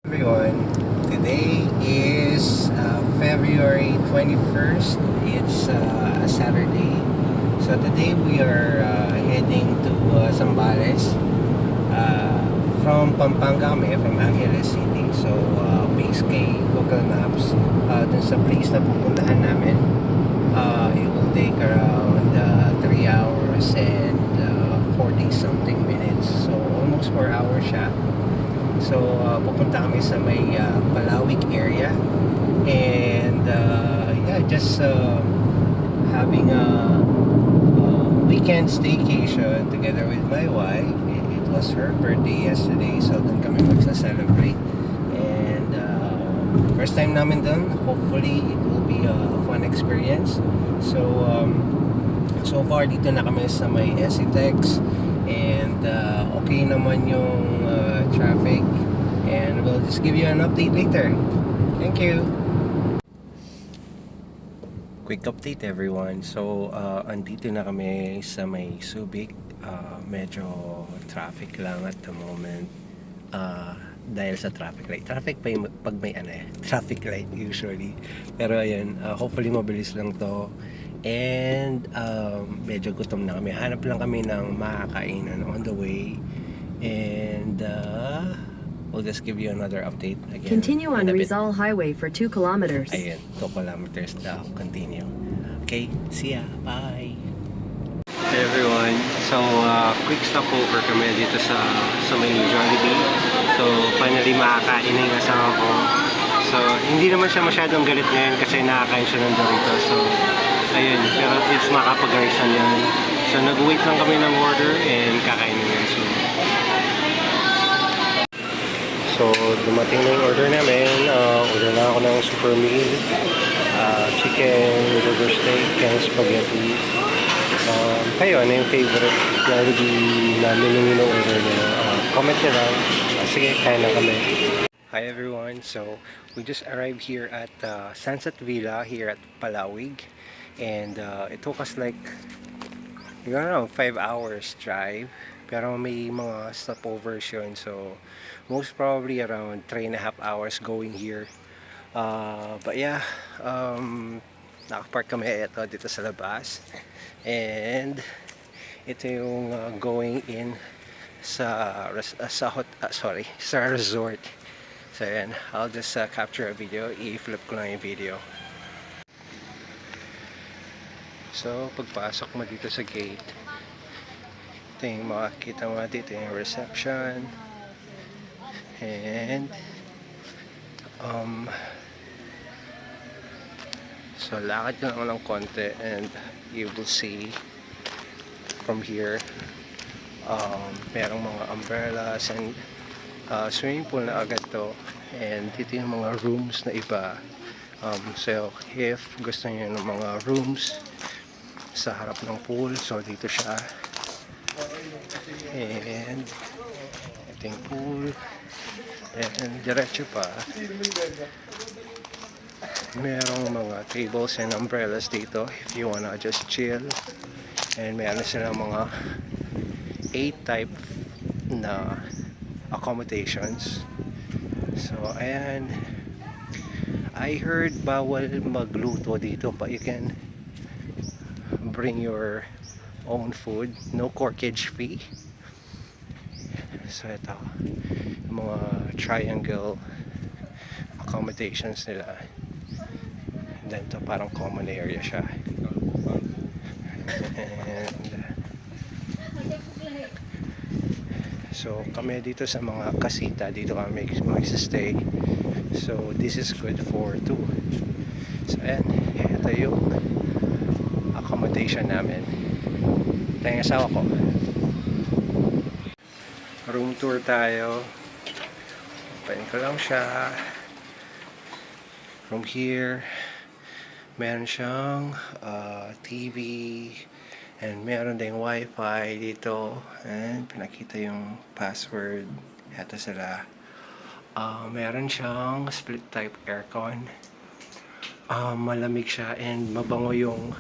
Everyone, today is February 21st. It's a Saturday. So today we are heading to Zambales from Pampanga kami, from Angeles City. So based kay Google Maps, dun sa place na pupuntahan namin, it will take around 3 hours and 40 something minutes. So almost 4 hours siya. So pupunta kami sa may Palawig area, and yeah, just having a weekend staycation together with my wife. It was her birthday yesterday, so doon kami magsa-celebrate, and first time namin doon. Hopefully it will be a fun experience. So so far dito na kami sa may SCTEX, and okay naman yung traffic, and we'll just give you an update later. Thank you. Quick update everyone. So andito na kami sa may Subic. Medyo traffic lang at the moment, dahil sa traffic light. Traffic pa yung pag may traffic light usually, pero ayun, hopefully mabilis lang to. And medyo gutom na kami. Hanap lang kami ng makakainan on the way, and we'll just give you another update again. Continue on Rizal Highway for 2 kilometers. Ayan, 2 kilometers daw. Continue. Okay, see ya. Bye. Hey everyone. So, quick stopover kami dito sa may Jollibee. So, finally makakain na yung asawa ko. So, hindi naman siya masyadong galit ngayon kasi nakakain siya ng Doritos. So, ayun. Pero at least makapag-arisan yan. So, nag-wait lang kami ng order and kakainin yan soon. So, dumating na yung order namin. Order na ako ng super meal. Chicken, burger steak, and spaghetti. Kayo, ano yung favorite Jollibee namin yung ino-order nyo? Comment nyo lang. Sige, kain na kami. Hi everyone. So, we just arrived here at Sunset Villa here at Palawig. And it took us like, I don't know, 5 hours drive. Pero may mga stopovers yun. So, most probably around 3.5 hours going here. But yeah, nakapark kami dito sa labas. And ito yung going in sa resort. So yan, I'll just capture a video. I-flip ko lang yung video. So pagpasok mo dito sa gate, ito yung makikita mo dito yung reception. And so lakad ka lang ng konti and you will see from here, merong mga umbrellas and swimming pool na agad to, and dito yung mga rooms na iba. So if gusto niyo ng mga rooms sa harap ng pool, so dito siya. And ito yung pool, and diretso pa merong mga tables and umbrellas dito if you wanna just chill. And meron silang mga 8 type na accommodations. So ayan, I heard bawal magluto dito, but you can bring your own food, no corkage fee. So ito, mga triangle accommodations nila. Then ito parang common area siya. And so kami dito sa mga kasita, dito kami mag-stay. So this is good for 2. So ayan, ito yung accommodation namin. Ito yung asawa ko. Room tour tayo. Open ko lang siya. From here, meron siyang TV, and meron ding wifi dito, and pinakita yung password. Ito sila. Meron siyang split type aircon. Malamig siya and mabango yung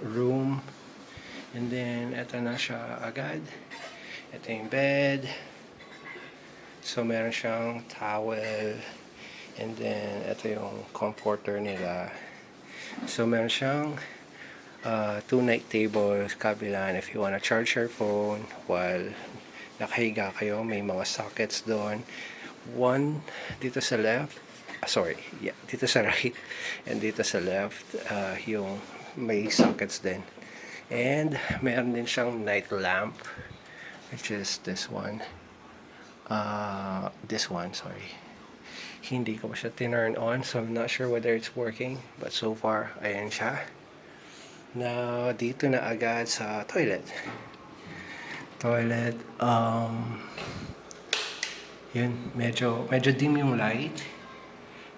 room. And then ito na siya agad. Ito yung bed. So meron siyang towel, and then ito yung comforter nila. So meron siyang 2 night table kabilaan if you wanna charge your phone while nakahiga kayo. May mga sockets doon. One dito sa left, dito sa right, and dito sa left, yung may sockets din. And meron din siyang night lamp, which is this one. Sorry. Hindi ko pa siya tinurn on, so I'm not sure whether it's working. But so far, ayan siya. Now, dito na agad sa toilet. Yun, medyo dim yung light.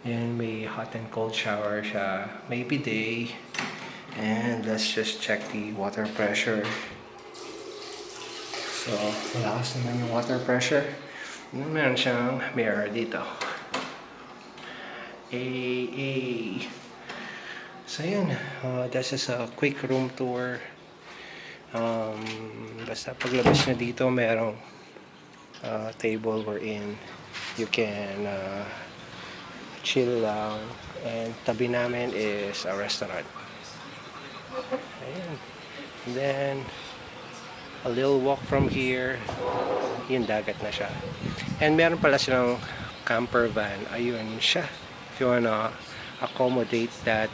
And may hot and cold shower siya. May bidet. And let's just check the water pressure. So, malakas naman yung water pressure. Meron siyang mirror dito. So yun, this is a quick room tour. Basta paglabas na dito, merong table wherein you can chill lang. And tabi namin is a restaurant. Ayan. And then, a little walk from here, yung dagat na siya. And meron pala silang camper van. Ayun siya. If you wanna accommodate that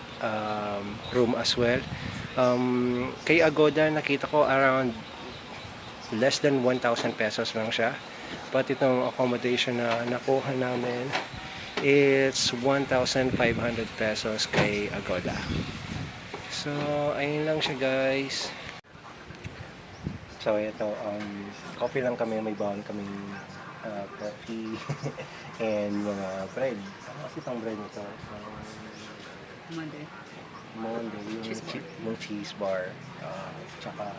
room as well. Kay Agoda, nakita ko around less than 1,000 pesos lang siya. But itong accommodation na nakuha namin, it's 1,500 pesos kay Agoda. So, ayun lang siya guys. So, ito, coffee lang kami, may bawon kaming coffee and mga bread. Ano kasi itong bread nito? Monday, yung cheese bar. Tsaka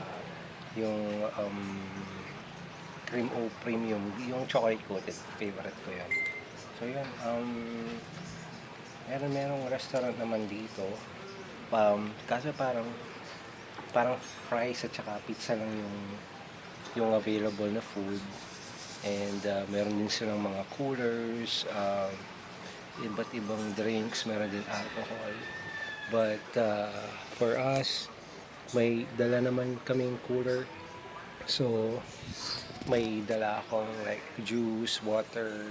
yung cream o premium, yung chocolate coated, favorite ko yan. So, yun, merong restaurant naman dito. Kaso parang fries at saka pizza lang yung available na food. And meron din silang mga coolers, iba't ibang drinks, meron din alcohol. But for us, may dala naman kaming cooler. So may dala akong like juice, water,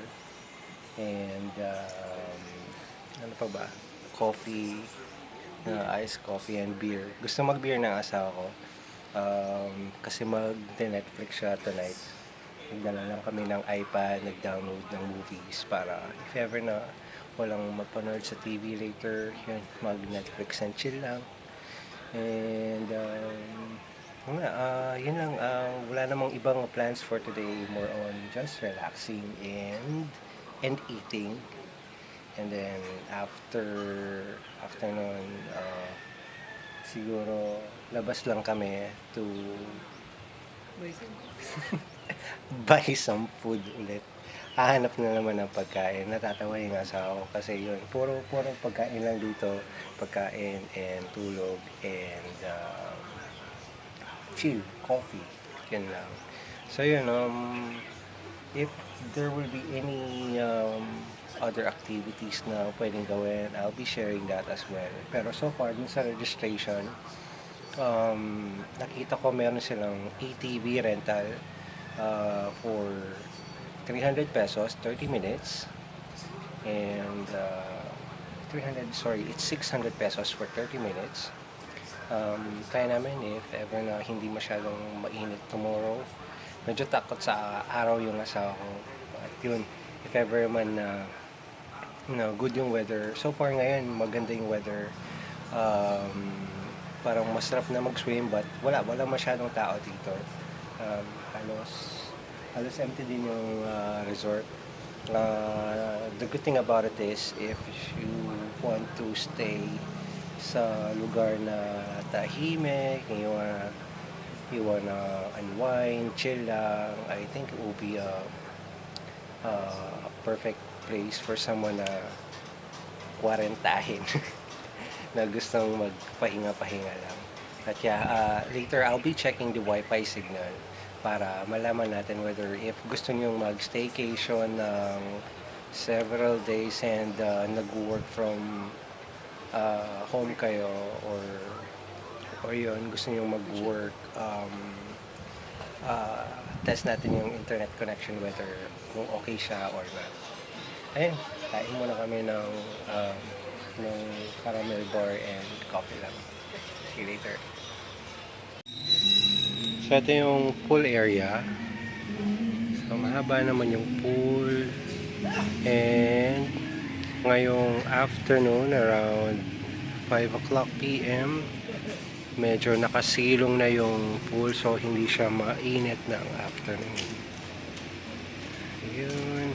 and ano pa ba? Coffee, iced coffee and beer. Gusto mag-beer ng asawa ko. Kasi mag-Netflix siya tonight. Nagdala lang kami ng iPad, nag-download ng movies para if ever na walang mapanood sa TV later, yun, mag-Netflix and chill lang. And yun lang, wala namang ibang plans for today, more on just relaxing and eating. And then after nun, siguro labas lang kami to buy some food ulit. Hahanap na naman ng pagkain. Natatawa yung asawa ko kasi yun, puro pagkain lang dito. Pagkain and tulog and chill, coffee. Yun lang. So yun, if there will be any other activities na pwedeng gawin, I'll be sharing that as well. Pero so far, dun sa registration, nakita ko meron silang ATV rental for 300 pesos, 30 minutes. And it's 600 pesos for 30 minutes. Kaya namin if ever na hindi masyadong mainit tomorrow. Medyo takot sa araw yung asawa ko. At yun, if ever man good yung weather. So far ngayon, maganda yung weather. Parang masarap na mag-swim but wala masyadong tao dito. Halos empty din yung resort. The good thing about it is if you want to stay sa lugar na tahimik, you wanna unwind, chill lang, I think it will be a perfect place for someone na kwarentahin na gustong magpahinga-pahinga lang. At later I'll be checking the Wi-Fi signal para malaman natin whether if gusto nyo mag-staycation ng several days and nag-work from home kayo, or yun, gusto nyo mag-work, test natin yung internet connection whether kung okay siya or not. Ayun, kain muna kami ng caramel bar and coffee lang. See you later. So ito yung pool area. So mahaba naman yung pool. And ngayong afternoon around 5 o'clock p.m. medyo nakasilong na yung pool, so hindi siya mainit ng afternoon. Ayun.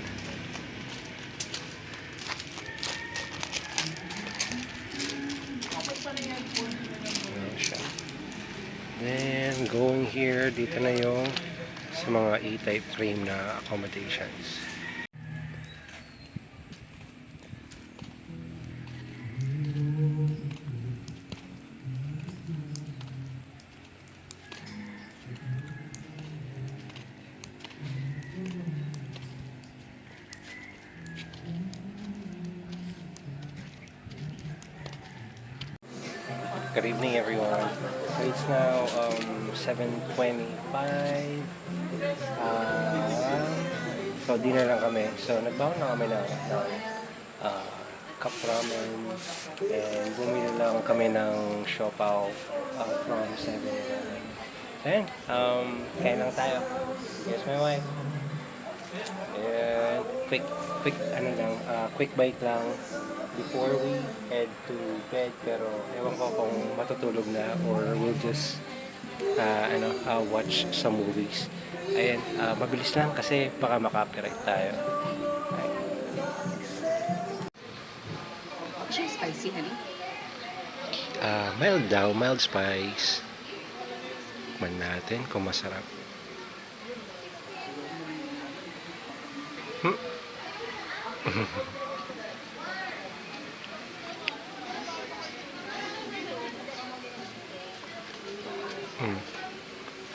Ayun siya. Then going here, dito na yung sa mga E-type frame na accommodations. Good evening, everyone. So it's now 7:25. So dinner lang kami. So nagbaon na kami ng cup ramen, and bumili lang kami ng siopaw from 7-Eleven. Ayan, kain lang tayo. Here's my wife. And quick bite lang before we head to bed, pero ewan ko kung matutulog na or we'll just watch some movies. Ayan, mabilis lang kasi baka makapirate tayo. Siya spicy, honey? Mild daw, mild spice. Tikman natin kung masarap.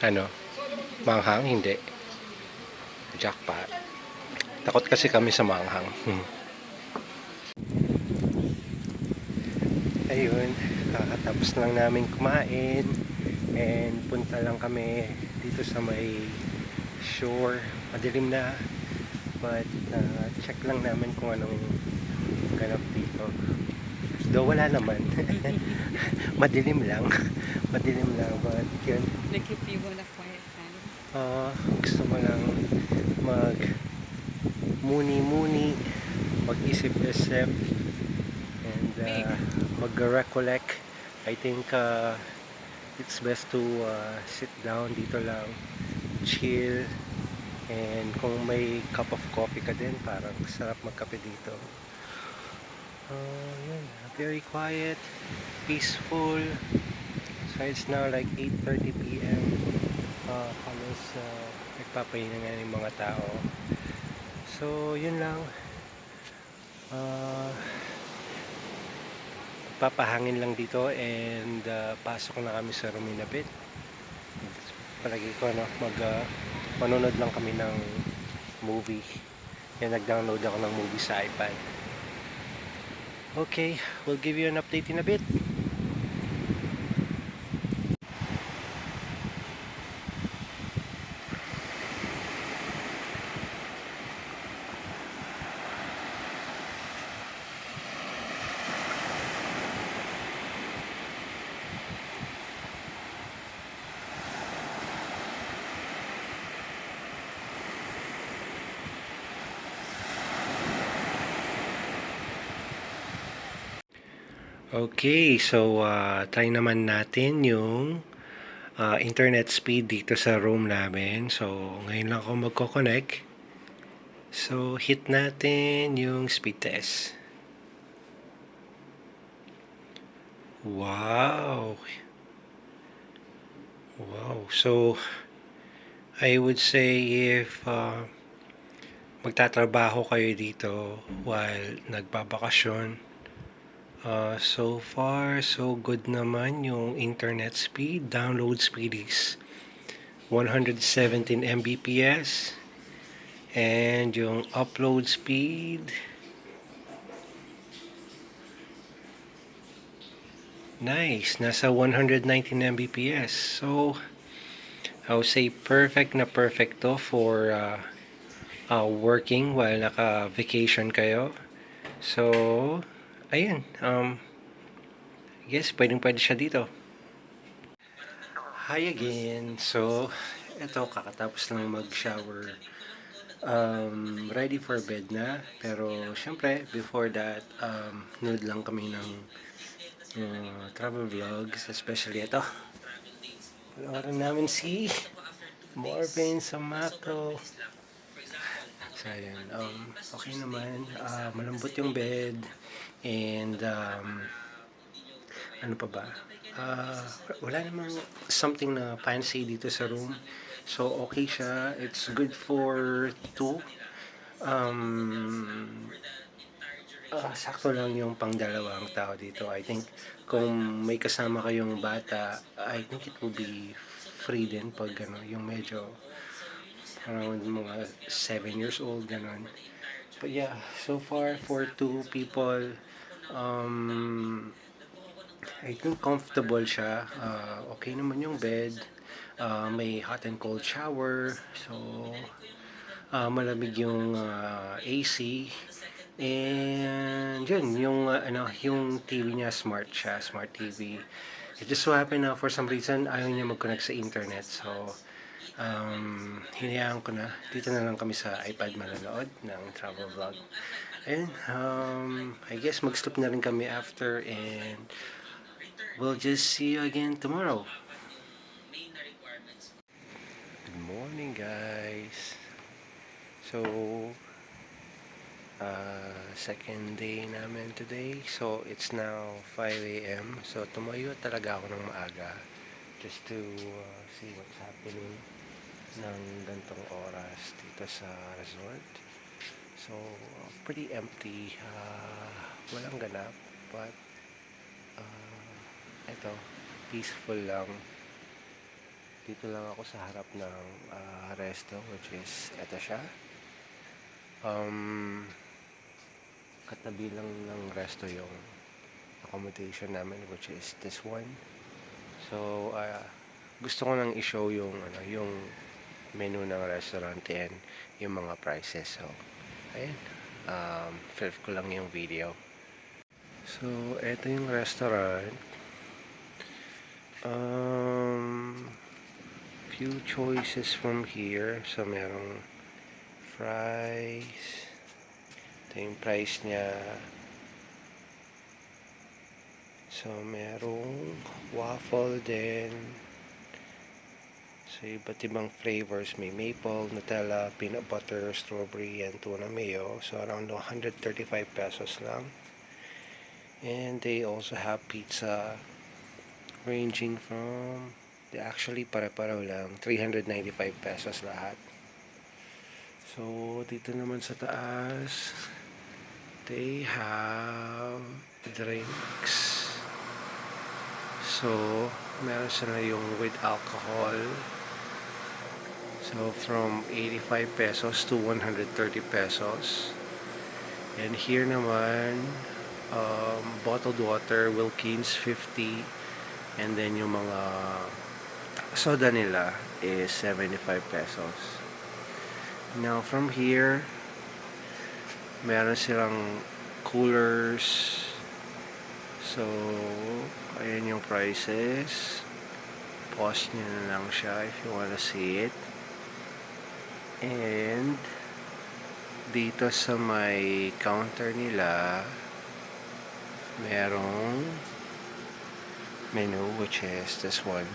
Ano? Manghang? Hindi. Jackpot. Takot kasi kami sa manghang. Ayun, tapos lang namin kumain and punta lang kami dito sa may shore. Madilim na, but check lang namin kung anong ganap dito. Though wala naman. Madilim lang, but yun. Like if you want a quiet time. Gusto mo lang mag muni mag-isip-isip, and mag-recollect. I think it's best to sit down dito lang, chill, and kung may cup of coffee ka din, parang sarap magkape dito. Yun, very quiet, peaceful. So it's now like 8:30 p.m. Halos nagpapahinga nga yung mga tao. So yun lang, papahangin lang dito, and pasok na kami sa Ruminabit. Palagi ko manonood lang kami ng movie. Yan, nag-download ako ng movie sa iPad. Okay, we'll give you an update in a bit. Okay, so try naman natin yung internet speed dito sa room namin. So ngayon lang ako magko-connect. So hit natin yung speed test. Wow. So I would say if magtatrabaho kayo dito while nagbabakasyon, so far so good naman yung internet speed. Download speed is 117 Mbps. And yung upload speed, nice, nasa 119 Mbps. So, I would say perfect na perfect to for working while naka-vacation kayo. So, ayun. Yes, pwede siya dito. Hi again. So, eto, kakatapos lang mag-shower. Ready for bed na. Pero, syempre, before that, nude lang kami ng travel vlogs. Especially ito. Panoorin namin si Marvin sa Macro. So, ayan. Okay naman. Malambot yung bed. And, ano pa ba? Wala namang something na fancy dito sa room. So, okay siya. It's good for two. Sakto lang yung pang dalawang tao dito. I think kung may kasama kayong bata, I think it will be free din pag yung medyo around mga 7 years old, ganon. But yeah, so far for two people, I think comfortable siya. Okay naman yung bed. May hot and cold shower. So, malamig yung AC. And yun, yung TV niya smart siya, smart TV. It just so happen na for some reason ayaw niya mag-connect sa internet. So, hinayaan ko na. Dito na lang kami sa iPad manonood ng travel vlog. And I guess mag-sleep na rin kami after, and we'll just see you again tomorrow. Good morning, guys. So, second day namin today. So, it's now 5 a.m. So, tumayo talaga ako ng maaga just to see what's happening ng gantong oras dito sa resort. So, pretty empty. Walang ganap. But, ito, peaceful lang. Dito lang ako sa harap ng resto, which is ito siya. Katabi lang ng resto yung accommodation namin, which is this one. So, gusto ko nang i-show yung menu ng restaurant and yung mga prices. So, ayan. Film ko lang yung video. So, ito yung restaurant. Few choices from here. So, merong fries. Ito yung price niya. So, merong waffle din. So, iba't ibang flavors. May maple, Nutella, peanut butter, strawberry, and tuna mayo. So, around 135 pesos lang. And they also have pizza ranging from, actually pare-pareho lang, 395 pesos lahat. So, dito naman sa taas, they have drinks. So, meron sila yung with alcohol. So, from 85 pesos to 130 pesos. And here naman, bottled water, Wilkins, 50. And then yung mga soda nila is 75 pesos. Now, from here, meron silang coolers. So, ayan yung prices. Pause nyo na lang siya if you wanna see it. And, dito sa may counter nila, merong menu, which is this one.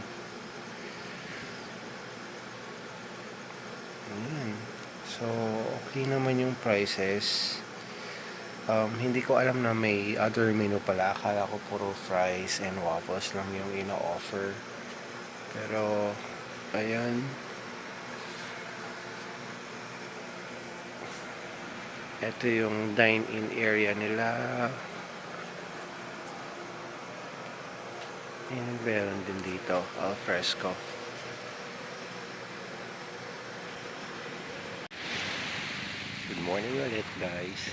So, okay naman yung prices. Hindi ko alam na may other menu pala. Akala ko puro fries and waffles lang yung ino-offer. Pero, ayan. Ito yung dine-in area nila. And meron din dito, al fresco. Good morning ulit, guys.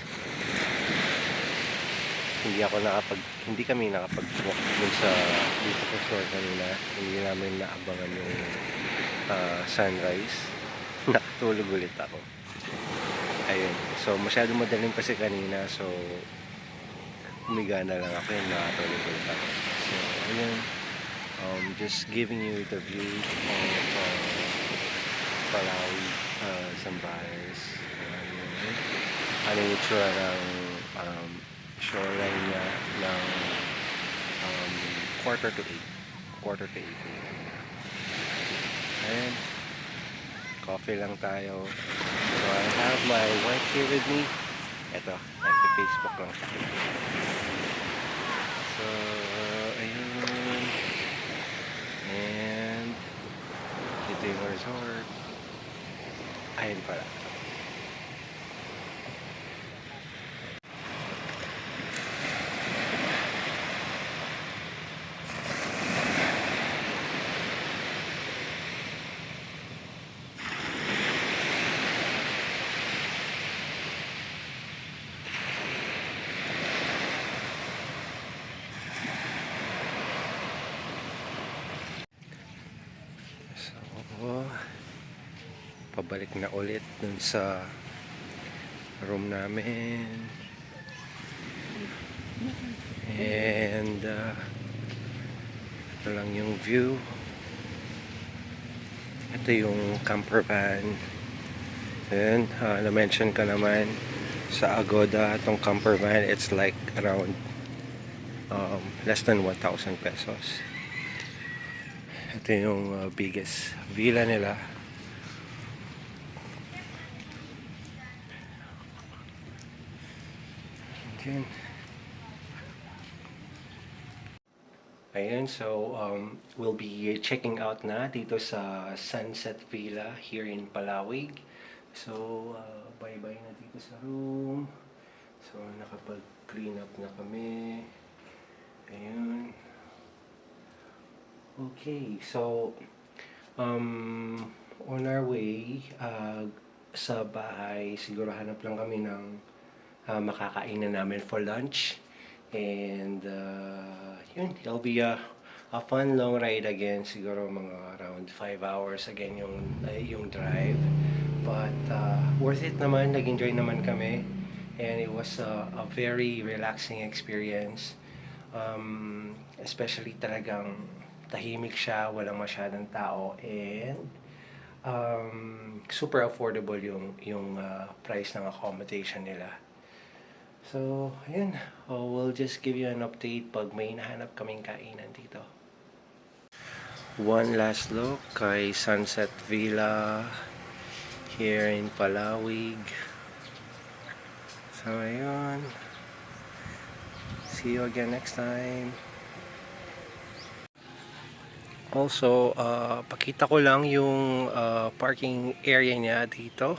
Hindi kami nakapag-walk dito sa shore kanina. Hindi namin naabangan yung sunrise. Nakatulog ulit ako. Ayun. So, masyadong madaling kasi kanina. So, humiga na lang ako yung nakatulog ulit ako. So, ayun. Just giving you the view of Palawi, Zambales. Ayun. Ano yung itsura ng shoreline niya ng 8:45. Ayan. Coffee lang tayo. So I have my wife here with me. Ito, nagpe-Facebook lang siya. So, ayun. And ito yung resort. Ayun pala. So, pabalik na ulit dun sa room namin. And ito lang yung view. Ito yung camper van. And na-mention ka naman sa Agoda itong camper van, it's like around less than 1,000 pesos. Ito yung biggest villa nila. Ayan. Ayan, so we'll be checking out na dito sa Sunset Villa here in Palawig. So, bye-bye na dito sa room. So, nakapag-clean up na kami. Ayan. Okay, so on our way sa bahay, siguro hanap lang kami ng makakainan namin for lunch. And yun, it'll be a fun long ride again. Siguro mga around 5 hours again yung drive. But worth it naman, nag-enjoy naman kami. And it was a very relaxing experience. Especially talagang tahimik siya, walang masyadong tao, and super affordable yung price ng accommodation nila. So, ayan. We'll just give you an update pag may nahanap kaming kainan dito. One last look kay Sunset Villa here in Palawig. So, ayun. See you again next time. Also, pakita ko lang yung parking area niya dito.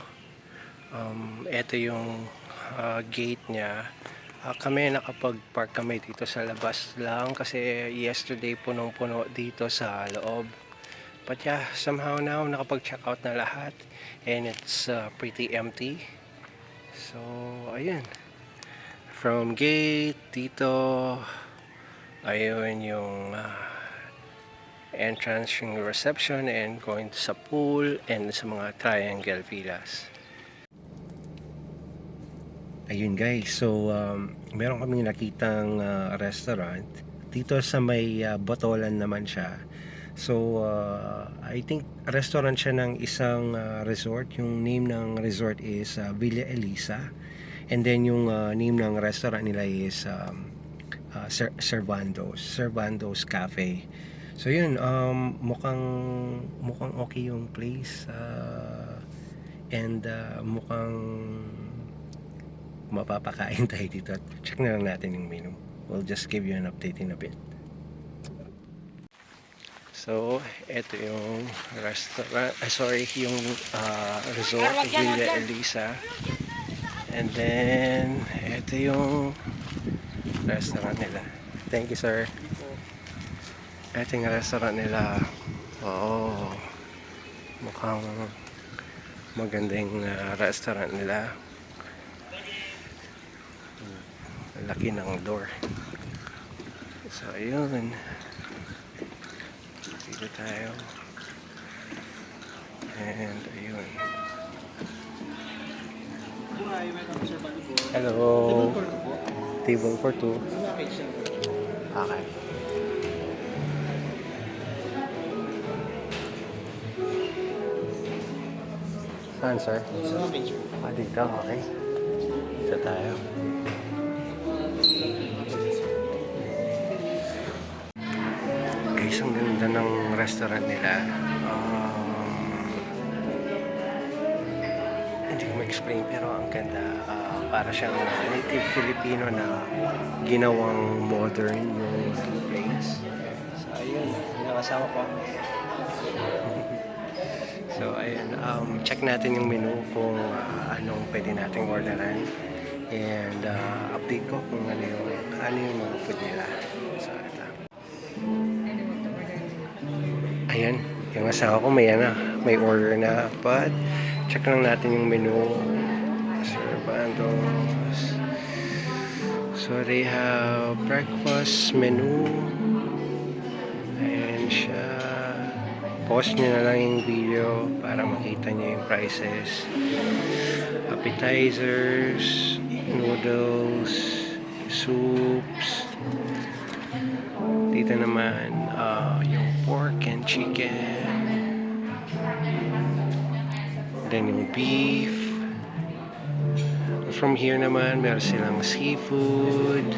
Ito yung gate niya. Kami nakapag-park kami dito sa labas lang kasi yesterday punong-puno dito sa loob. But yeah, somehow now nakapag-check out na lahat and it's pretty empty. So, ayun. From gate dito, ayun yung entrance, yung reception, and going sa pool and sa mga triangle villas. Ayun guys, so meron kaming nakitang restaurant dito sa may Botolan naman siya. So I think restaurant siya ng isang resort. Yung name ng resort is Villa Elisa, and then yung name ng restaurant nila is Servando's Cafe. So yun, mukhang okay yung place, and mukhang mapapakain tayo dito. Check na lang natin yung menu. We'll just give you an update in a bit. So, ito yung restaurant, yung resort, Villa Elisa. And then, ito yung restaurant nila. Thank you, sir. Ito yung restaurant nila. Mukhang magandang restaurant nila. Ang laki ng door. So, ayun. Dito tayo. And, ayun. Hello. Table for two. Okay. Saan, sir? Dito, okay. Dito tayo. Guys, ang ganda ng restaurant nila. Hindi ko ma-explain pero ang ganda. Para siyang native Filipino na ginawang modern yung place. So, ayun. Nakasama ko. So, ayun. Check natin yung menu kung anong pwede nating orderan. And update ko kung ano yung mga food nila. So, ito. Ayan. Yung asawa ko may order na. But, check lang natin yung menu. Servandos. So, they have breakfast menu. Ayan siya. Pause nyo na lang yung video para makita nyo yung prices. Appetizers, noodles, soups. Dito naman yung pork and chicken. Then yung beef. From here naman, meron silang seafood,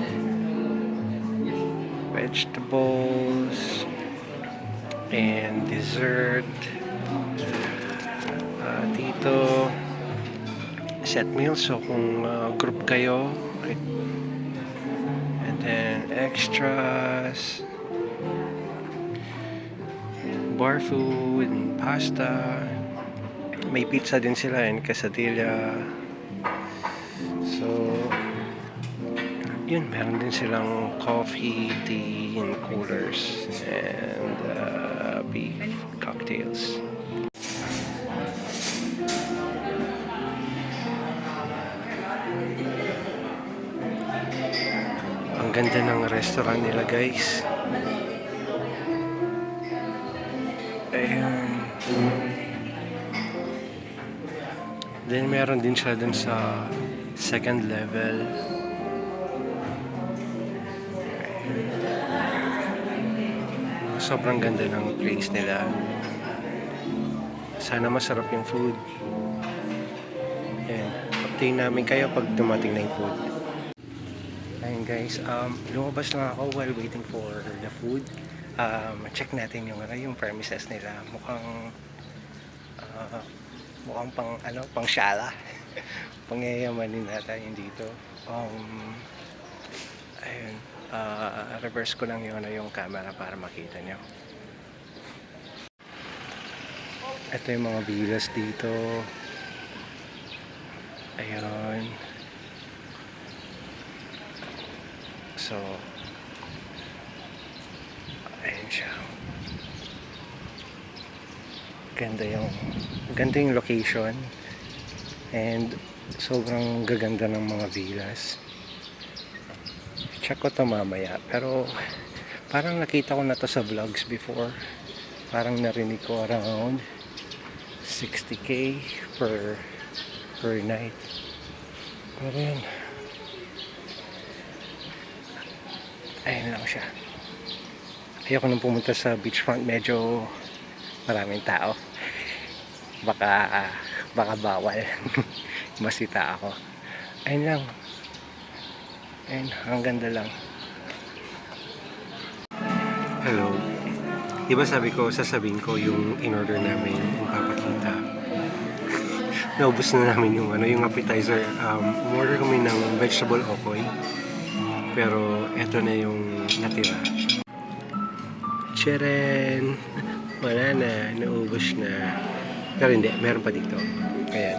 vegetables, and dessert. Dito, set meal. So kung group kayo, and then extras, bar food, and pasta. May pizza din sila and quesadilla. So, yun, meron din silang coffee, tea, and coolers, and beef cocktails. Ang ganda ng restaurant nila, guys. Ayun. Then, meron din siya dun sa second level. Sobrang ganda ng place nila. Sana masarap yung food. And update namin kayo pag dumating na yung food. Ayun guys, lumabas lang ako while waiting for the food. Check natin yung premises nila. Mukhang pang syala. Pangyayamanin natin yung dito. Ayun. Reverse ko lang yung camera para makita nyo. Ito yung mga villas dito. Ayun. So, ayun siya. Ganda yung location. And sobrang gaganda ng mga villas. Check ko to mamaya. Pero parang nakita ko na to sa vlogs before. Parang narinig ko around 60k per night. Pero yun. Ayun lang siya. Ayoko nang pumunta sa beachfront. Medyo maraming tao. Baka bawal. Masita ako. Ayun lang. Ayun, ang ganda lang. Hello. Diba sabi ko, sasabihin ko yung in-order namin, yung papakita. Naubos na namin yung appetizer. Order kami ng vegetable okoy. Pero eto na yung natira. Tcharan! Wala na, naubos na. Pero hindi, meron pa dito. Ayan.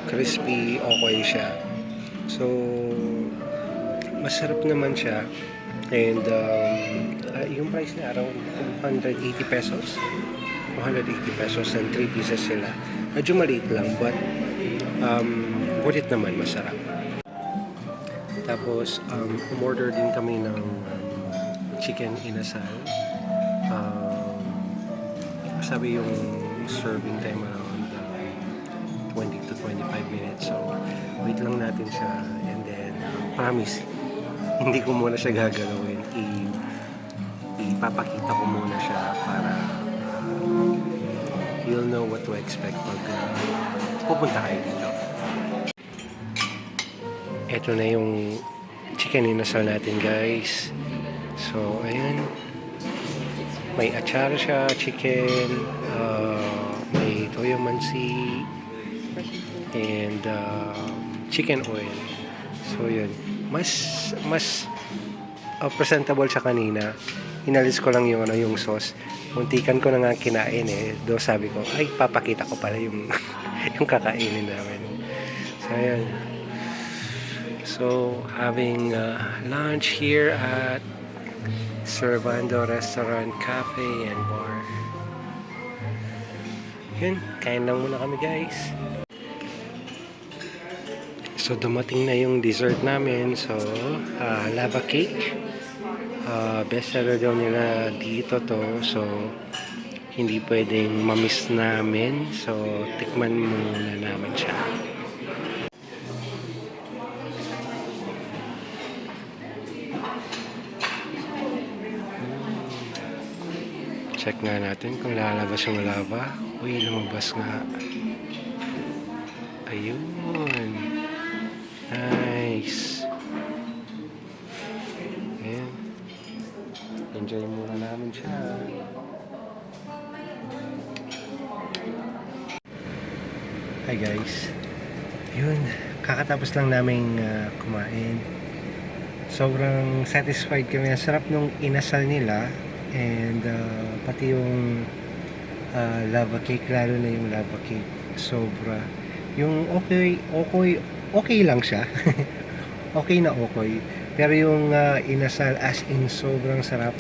Crispy okoy siya. So, masarap naman siya. And yung price niya around 280 pesos. 280 pesos and 3 pieces sila. Medyo maliit lang but worth it naman, masarap. Tapos, umorder din kami ng chicken inasal. Sabi yung serving time around 20 to 25 minutes. So, wait lang natin siya. And then, promise, hindi ko muna siya gagalawin. Ipapakita ko muna siya para you'll know what to expect pag pupunta kayo dito. Ito na yung chicken inasal natin, guys. So, ayun. May achar siya, chicken, may toyo mansi, and chicken oil. So, yun. Mas presentable siya kanina. Inalis ko lang yung sauce. Muntikan ko na nga kinain eh. Do sabi ko, ay, papakita ko pala yung yung kakainin namin. So, ayan. So, having lunch here at Servando Restaurant, Cafe, and Bar. Yun, kain lang muna kami, guys. So, dumating na yung dessert namin. So, lava cake. Best seller daw nila dito to. So, hindi pwedeng mamiss namin. So, tikman muna namin siya. Check nga natin kung lalabas yung lava. Uy, lumabas nga. Ayun. Nice. Ayan. Enjoy muna namin siya. Hi guys. Yun. Kakatapos lang namin kumain. Sobrang satisfied kami. Ang sarap nung inasal nila. And pati yung lava cake, lalo na yung lava cake, sobra. Yung okay lang siya. Okay na okay. Pero yung inasal, as in, sobrang sarap.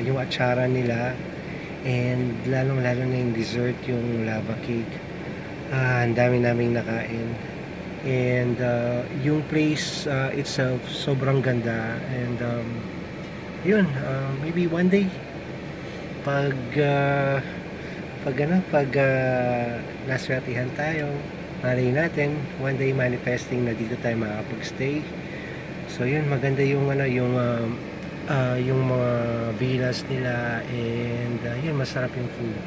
Yung atsara nila, and lalo na yung dessert, yung lava cake. Ang dami naming nakain. And yung place itself, sobrang ganda. And yun, maybe one day pag naswertihan tayo, malay natin one day manifesting na dito tayo makakapag-stay. So yun, maganda yung yung mga villas nila, and yun, masarap yung food.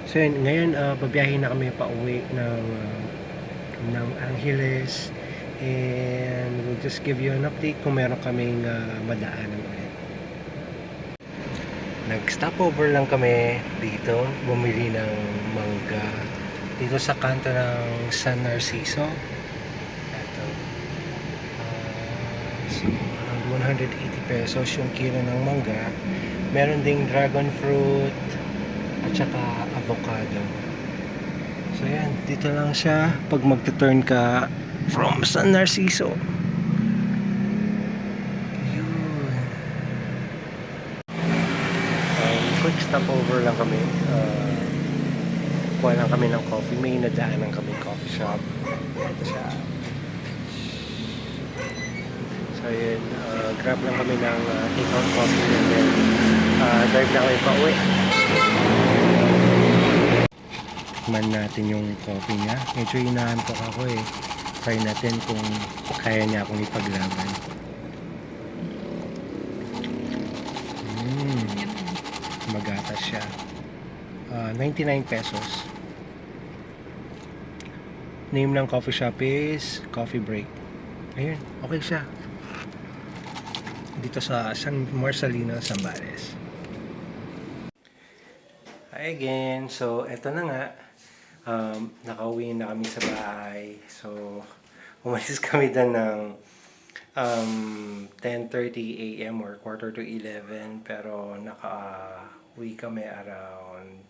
So yun, ngayon babiyahin na kami pauwi ng Angeles, and we'll just give you an update kung meron kaming madaanan ulit. Nag-stopover lang kami dito, bumili ng mangga dito sa kanto ng San Narciso. Ito. So, around 180 pesos yung kilo ng mangga. Meron ding dragon fruit at saka avocado. So, yan. Dito lang siya pag magta-turn ka from San Narciso. Quick stopover lang kami. Kuha lang kami ng coffee. May nadaanan kami coffee shop. Ito siya. So yun, grab lang kami ng take-out coffee, and then drive na kami pa uwi. Tikman natin yung coffee niya. Medyo inaantok ako eh. Try natin kung kaya niya akong ipaglaban. Magatas siya. 99 pesos. Name ng coffee shop is Coffee Break. Ayun, okay siya. Dito sa San Marcelino, Zambales. Hi again. So, eto na nga. Nakauwi na kami sa bahay. So, umalis kami doon ng 10:30 a.m. or quarter to 11, pero naka-uwi kami around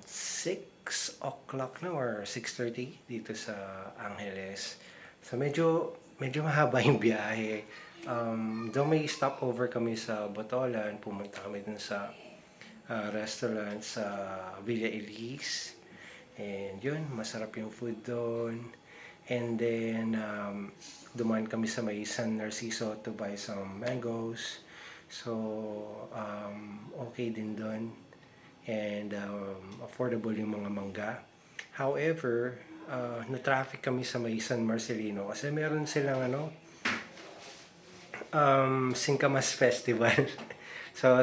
6 o'clock na or 6:30 dito sa Angeles. So medyo mahaba yung biyahe. Though may stopover kami sa Botolan, pumunta kami dun sa restaurant sa Villa Elise. And yun, masarap yung food doon. And then, dumaan kami sa may San Narciso to buy some mangoes. So, okay din doon. And affordable yung mga mangga. However, na-traffic kami sa may San Marcelino kasi meron silang Singkamas Festival. So,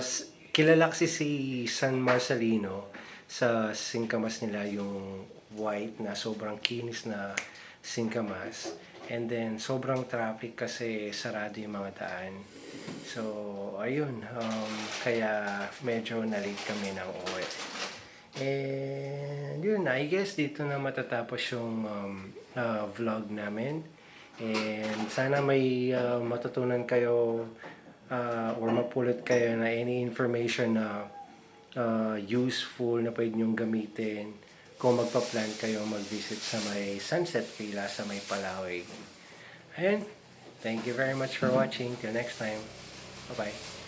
kilala kasi si San Marcelino sa singkamas nila, yung white na sobrang kinis na singkamas. And then, sobrang traffic kasi sarado yung mga daan. So, ayun. Kaya medyo na-late kami ng uwi. And yun, I guess dito na matatapos yung vlog namin. And sana may matutunan kayo or mapulot kayo na any information na useful na pwede nyong gamitin kung magpa-plan kayo mag-visit sa may Sunset Villa sa may Palawig. Ayun, thank you very much for watching. Till next time, bye-bye.